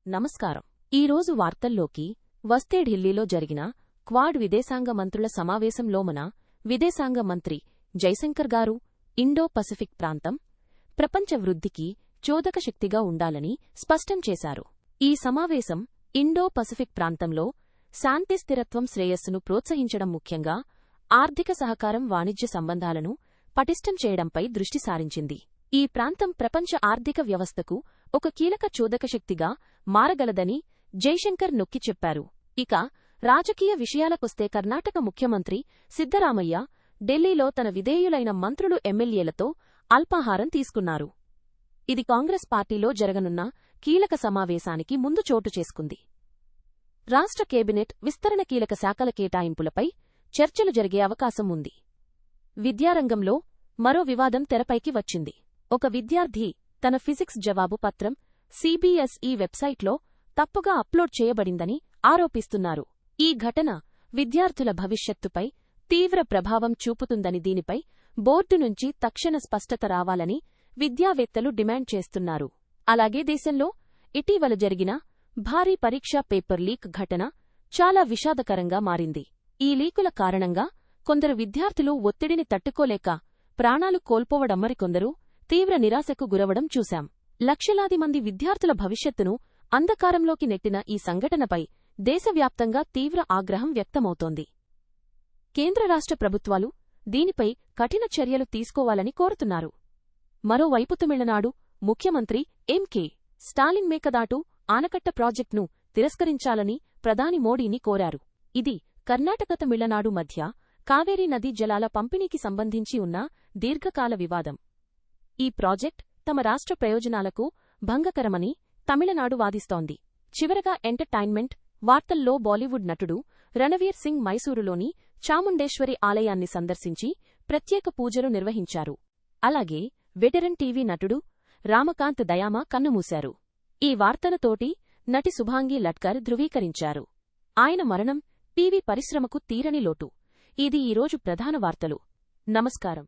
నమస్కారం. ఈరోజు వార్తల్లోకి వస్తే ఢిల్లీలో జరిగిన క్వాడ్ విదేశాంగ మంత్రుల సమావేశంలో మన విదేశాంగ మంత్రి జైశంకర్ గారు ఇండో పసిఫిక్ ప్రాంతం ప్రపంచ వృద్ధికి చోదక శక్తిగా ఉండాలని స్పష్టం చేశారు. ఈ సమావేశం ఇండో పసిఫిక్ ప్రాంతంలో శాంతి స్థిరత్వం శ్రేయస్సును ప్రోత్సహించడం ముఖ్యంగా ఆర్థిక సహకారం వాణిజ్య సంబంధాలను పటిష్టం చేయడంపై దృష్టి సారించింది. ఈ ప్రాంతం ప్రపంచ ఆర్థిక వ్యవస్థకు ఒక కీలక చోదక శక్తిగా మారగలదని జైశంకర్ నొక్కి చెప్పారు. ఇక రాజకీయ విషయాలకొస్తే కర్ణాటక ముఖ్యమంత్రి సిద్ధరామయ్య ఢిల్లీలో తన విధేయులైన మంత్రులు ఎమ్మెల్యేలతో అల్పాహారం తీసుకున్నారు. ఇది కాంగ్రెస్ పార్టీలో జరగనున్న కీలక సమావేశానికి ముందు చోటు చేసుకుంది. రాష్ట్ర కేబినెట్ విస్తరణ కీలక శాఖల కేటాయింపులపై చర్చలు జరిగే అవకాశం ఉంది. విద్యారంగంలో మరో వివాదం తెరపైకి వచ్చింది. ఒక విద్యార్థి తన ఫిజిక్స్ జవాబు పత్రం సిబిఎస్ఈ వెబ్సైట్లో తప్పుగా అప్లోడ్ చేయబడిందని ఆరోపిస్తున్నారు. ఈ ఘటన విద్యార్థుల భవిష్యత్తుపై తీవ్ర ప్రభావం చూపుతుందని దీనిపై బోర్డు నుంచి తక్షణ స్పష్టత రావాలని విద్యావేత్తలు డిమాండ్ చేస్తున్నారు. అలాగే దేశంలో ఇటీవల జరిగిన భారీ పరీక్షా పేపర్ లీక్ ఘటన చాలా విషాదకరంగా మారింది. ఈ లీకుల కారణంగా కొందరు విద్యార్థులు ఒత్తిడిని తట్టుకోలేక ప్రాణాలు కోల్పోవడం, మరికొందరు తీవ్ర నిరాశకు గురవడం చూశాం. లక్షలాది మంది విద్యార్థుల భవిష్యత్తును అంధకారంలోకి నెట్టిన ఈ సంఘటనపై దేశవ్యాప్తంగా తీవ్ర ఆగ్రహం వ్యక్తమవుతోంది. కేంద్ర రాష్ట్ర ప్రభుత్వాలు దీనిపై కఠిన చర్యలు తీసుకోవాలని కోరుతున్నారు. మరోవైపు తమిళనాడు ముఖ్యమంత్రి ఎంకే స్టాలిన్ మేకదాటు ఆనకట్ట ప్రాజెక్టును తిరస్కరించాలని ప్రధాని మోడీని కోరారు. ఇది కర్ణాటక తమిళనాడు మధ్య కావేరీ నదీ జలాల పంపిణీకి సంబంధించి ఉన్న దీర్ఘకాల వివాదం. ఈ ప్రాజెక్ట్ తమ రాష్ట్ర ప్రయోజనాలకు భంగకరమని తమిళనాడు వాదిస్తోంది. చివరగా ఎంటర్టైన్మెంట్ వార్తల్లో బాలీవుడ్ నటుడు రణవీర్ సింగ్ మైసూరులోని చాముండేశ్వరి ఆలయాన్ని సందర్శించి ప్రత్యేక పూజలు నిర్వహించారు. అలాగే వెటరన్ టీవీ నటుడు రామకాంత్ దయామా కన్నుమూశారు. ఈ వార్తలతోటి నటి శుభాంగి లట్కర్ ధృవీకరించారు. ఆయన మరణం టీవీ పరిశ్రమకు తీరని లోటు. ఇది ఈరోజు ప్రధాన వార్తలు. నమస్కారం.